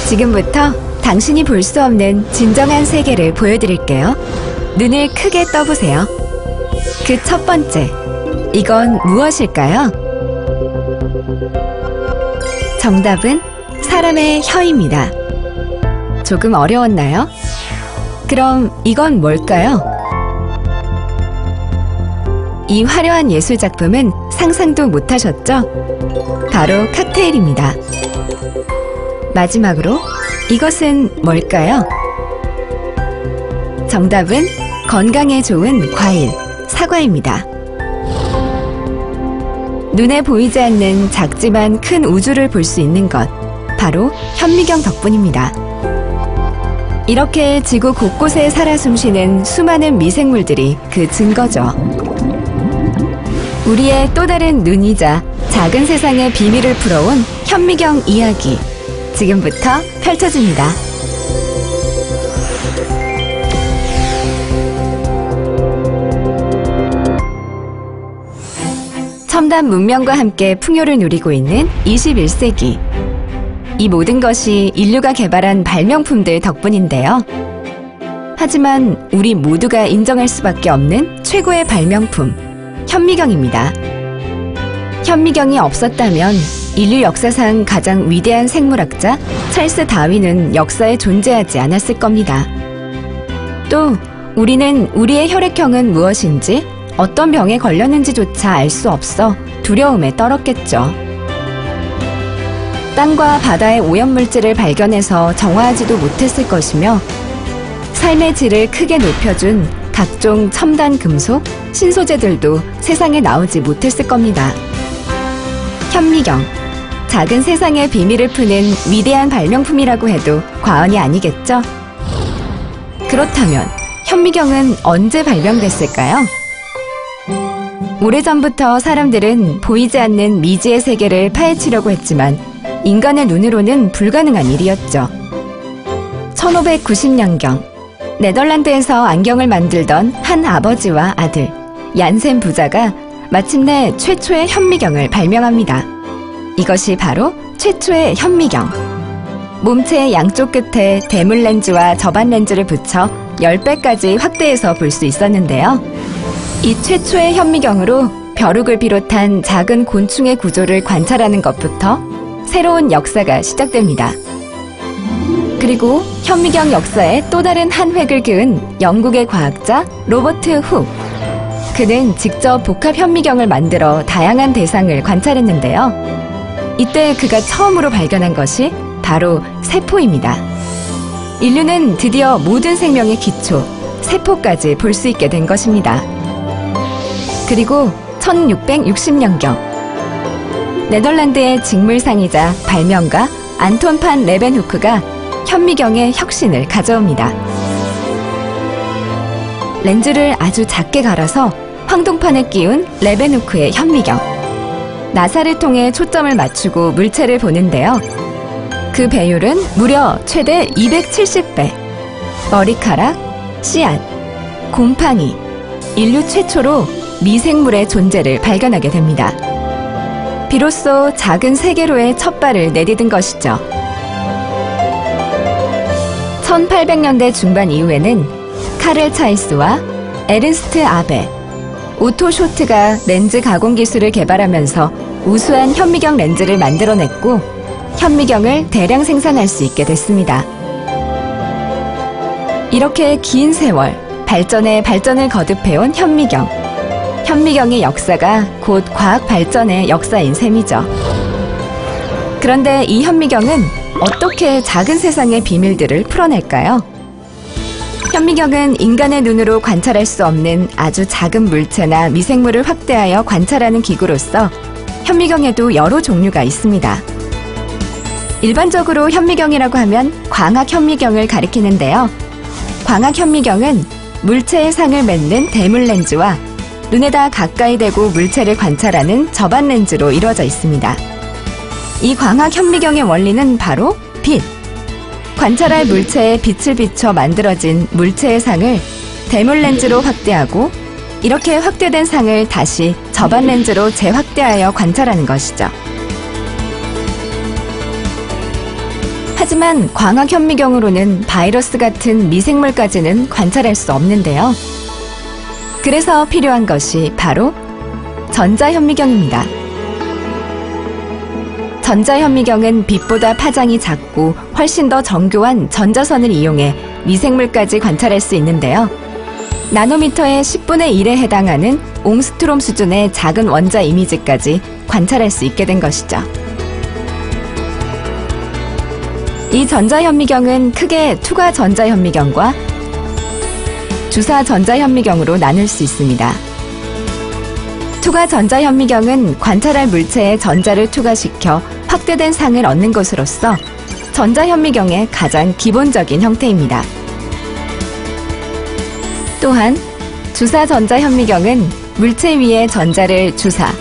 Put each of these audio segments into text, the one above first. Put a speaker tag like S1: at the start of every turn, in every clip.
S1: 지금부터 당신이 볼 수 없는 진정한 세계를 보여드릴게요. 눈을 크게 떠보세요. 그 첫 번째, 이건 무엇일까요? 정답은 사람의 혀입니다. 조금 어려웠나요? 그럼 이건 뭘까요? 이 화려한 예술작품은 상상도 못하셨죠? 바로 칵테일입니다. 마지막으로 이것은 뭘까요? 정답은 건강에 좋은 과일, 사과입니다. 눈에 보이지 않는 작지만 큰 우주를 볼 수 있는 것, 바로 현미경 덕분입니다. 이렇게 지구 곳곳에 살아 숨쉬는 수많은 미생물들이 그 증거죠. 우리의 또 다른 눈이자 작은 세상의 비밀을 풀어온 현미경 이야기, 지금부터 펼쳐집니다. 첨단 문명과 함께 풍요를 누리고 있는 21세기. 이 모든 것이 인류가 개발한 발명품들 덕분인데요. 하지만 우리 모두가 인정할 수밖에 없는 최고의 발명품, 현미경입니다. 현미경이 없었다면 인류 역사상 가장 위대한 생물학자 찰스 다윈은 역사에 존재하지 않았을 겁니다. 또 우리는 우리의 혈액형은 무엇인지, 어떤 병에 걸렸는지조차 알 수 없어 두려움에 떨었겠죠. 땅과 바다의 오염물질을 발견해서 정화하지도 못했을 것이며, 삶의 질을 크게 높여준 각종 첨단 금속, 신소재들도 세상에 나오지 못했을 겁니다. 현미경, 작은 세상의 비밀을 푸는 위대한 발명품이라고 해도 과언이 아니겠죠? 그렇다면 현미경은 언제 발명됐을까요? 오래전부터 사람들은 보이지 않는 미지의 세계를 파헤치려고 했지만 인간의 눈으로는 불가능한 일이었죠. 1590년경, 네덜란드에서 안경을 만들던 한 아버지와 아들, 얀센 부자가 마침내 최초의 현미경을 발명합니다. 이것이 바로 최초의 현미경. 몸체의 양쪽 끝에 대물 렌즈와 저반 렌즈를 붙여 10배까지 확대해서 볼 수 있었는데요. 이 최초의 현미경으로 벼룩을 비롯한 작은 곤충의 구조를 관찰하는 것부터 새로운 역사가 시작됩니다. 그리고 현미경 역사에 또 다른 한 획을 그은 영국의 과학자 로버트 훅. 그는 직접 복합 현미경을 만들어 다양한 대상을 관찰했는데요. 이때 그가 처음으로 발견한 것이 바로 세포입니다. 인류는 드디어 모든 생명의 기초, 세포까지 볼 수 있게 된 것입니다. 그리고 1660년경, 네덜란드의 직물상이자 발명가 안톤 판 레벤후크가 현미경의 혁신을 가져옵니다. 렌즈를 아주 작게 갈아서 황동판에 끼운 레벤후크의 현미경. 나사를 통해 초점을 맞추고 물체를 보는데요. 그 배율은 무려 최대 270배. 머리카락, 씨앗, 곰팡이, 인류 최초로 미생물의 존재를 발견하게 됩니다. 비로소 작은 세계로의 첫 발을 내디딘 것이죠. 1800년대 중반 이후에는 카를 차이스와 에른스트 아베, 오토 쇼트가 렌즈 가공 기술을 개발하면서 우수한 현미경 렌즈를 만들어냈고 현미경을 대량 생산할 수 있게 됐습니다. 이렇게 긴 세월 발전에 발전을 거듭해온 현미경. 현미경의 역사가 곧 과학 발전의 역사인 셈이죠. 그런데 이 현미경은 어떻게 작은 세상의 비밀들을 풀어낼까요? 현미경은 인간의 눈으로 관찰할 수 없는 아주 작은 물체나 미생물을 확대하여 관찰하는 기구로서 현미경에도 여러 종류가 있습니다. 일반적으로 현미경이라고 하면 광학 현미경을 가리키는데요. 광학 현미경은 물체의 상을 맺는 대물 렌즈와 눈에다 가까이 대고 물체를 관찰하는 저반 렌즈로 이루어져 있습니다. 이 광학 현미경의 원리는 바로 빛. 관찰할 물체에 빛을 비춰 만들어진 물체의 상을 대물 렌즈로 확대하고 이렇게 확대된 상을 다시 저반 렌즈로 재확대하여 관찰하는 것이죠. 하지만 광학 현미경으로는 바이러스 같은 미생물까지는 관찰할 수 없는데요. 그래서 필요한 것이 바로 전자현미경입니다. 전자현미경은 빛보다 파장이 작고 훨씬 더 정교한 전자선을 이용해 미생물까지 관찰할 수 있는데요. 나노미터의 10분의 1에 해당하는 옹스트롬 수준의 작은 원자 이미지까지 관찰할 수 있게 된 것이죠. 이 전자현미경은 크게 투과 전자현미경과 주사 전자현미경으로 나눌 수 있습니다. 투과 전자현미경은 관찰할 물체에 전자를 투과시켜 확대된 상을 얻는 것으로서 전자현미경의 가장 기본적인 형태입니다. 또한 주사 전자현미경은 물체 위에 전자를 주사,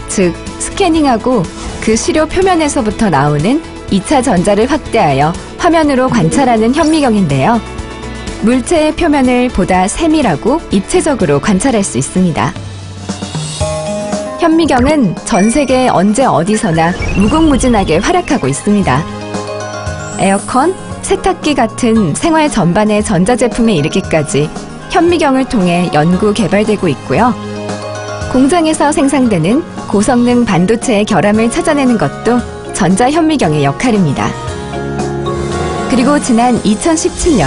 S1: 즉 스캐닝하고 그 시료 표면에서부터 나오는 2차 전자를 확대하여 화면으로 관찰하는 현미경인데요. 물체의 표면을 보다 세밀하고 입체적으로 관찰할 수 있습니다. 현미경은 전 세계 언제 어디서나 무궁무진하게 활약하고 있습니다. 에어컨, 세탁기 같은 생활 전반의 전자제품에 이르기까지 현미경을 통해 연구 개발되고 있고요. 공장에서 생산되는 고성능 반도체의 결함을 찾아내는 것도 전자현미경의 역할입니다. 그리고 지난 2017년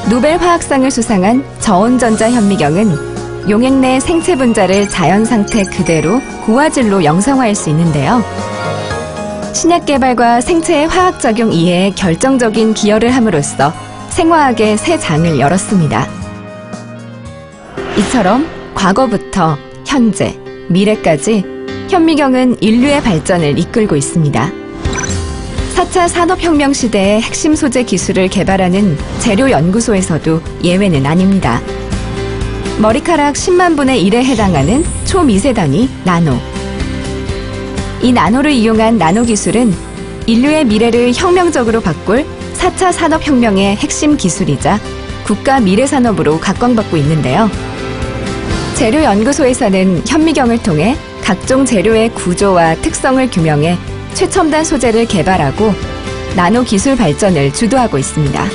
S1: 노벨 화학상을 수상한 저온전자현미경은 용액 내 생체 분자를 자연 상태 그대로 고화질로 영상화할 수 있는데요. 신약 개발과 생체의 화학작용 이해에 결정적인 기여를 함으로써 생화학의 새 장을 열었습니다. 이처럼 과거부터 현재, 미래까지 현미경은 인류의 발전을 이끌고 있습니다. 4차 산업혁명 시대의 핵심 소재 기술을 개발하는 재료연구소에서도 예외는 아닙니다. 머리카락 10만 분의 1에 해당하는 초미세 단위 나노. 이 나노를 이용한 나노 기술은 인류의 미래를 혁명적으로 바꿀 4차 산업혁명의 핵심 기술이자 국가 미래산업으로 각광받고 있는데요. 재료연구소에서는 현미경을 통해 각종 재료의 구조와 특성을 규명해 최첨단 소재를 개발하고 나노 기술 발전을 주도하고 있습니다.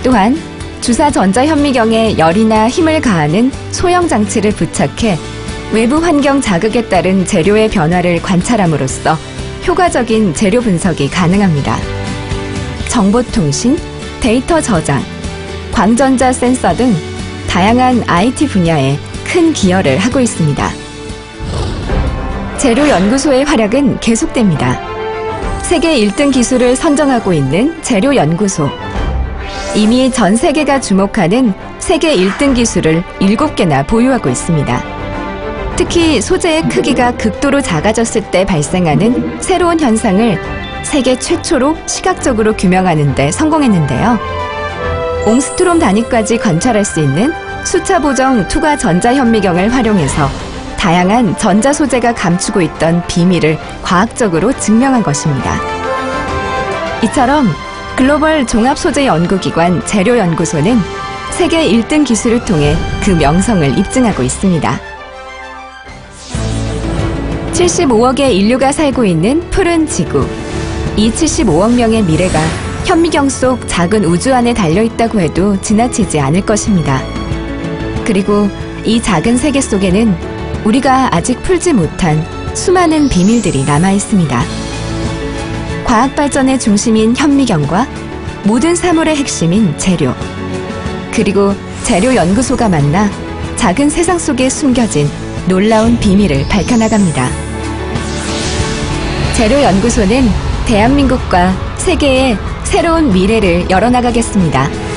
S1: 또한 주사 전자현미경에 열이나 힘을 가하는 소형 장치를 부착해 외부 환경 자극에 따른 재료의 변화를 관찰함으로써 효과적인 재료 분석이 가능합니다. 정보통신, 데이터 저장, 광전자 센서 등 다양한 IT 분야에 큰 기여를 하고 있습니다. 재료연구소의 활약은 계속됩니다. 세계 1등 기술을 선정하고 있는 재료연구소. 이미 전 세계가 주목하는 세계 1등 기술을 7개나 보유하고 있습니다. 특히 소재의 크기가 극도로 작아졌을 때 발생하는 새로운 현상을 세계 최초로 시각적으로 규명하는 데 성공했는데요. 옹스트롬 단위까지 관찰할 수 있는 수차 보정 투과 전자현미경을 활용해서 다양한 전자 소재가 감추고 있던 비밀을 과학적으로 증명한 것입니다. 이처럼 글로벌 종합소재연구기관 재료연구소는 세계 1등 기술을 통해 그 명성을 입증하고 있습니다. 75억의 인류가 살고 있는 푸른 지구. 이 75억 명의 미래가 현미경 속 작은 우주 안에 달려있다고 해도 지나치지 않을 것입니다. 그리고 이 작은 세계 속에는 우리가 아직 풀지 못한 수많은 비밀들이 남아있습니다. 과학 발전의 중심인 현미경과 모든 사물의 핵심인 재료, 그리고 재료연구소가 만나 작은 세상 속에 숨겨진 놀라운 비밀을 밝혀나갑니다. 재료연구소는 대한민국과 세계의 새로운 미래를 열어나가겠습니다.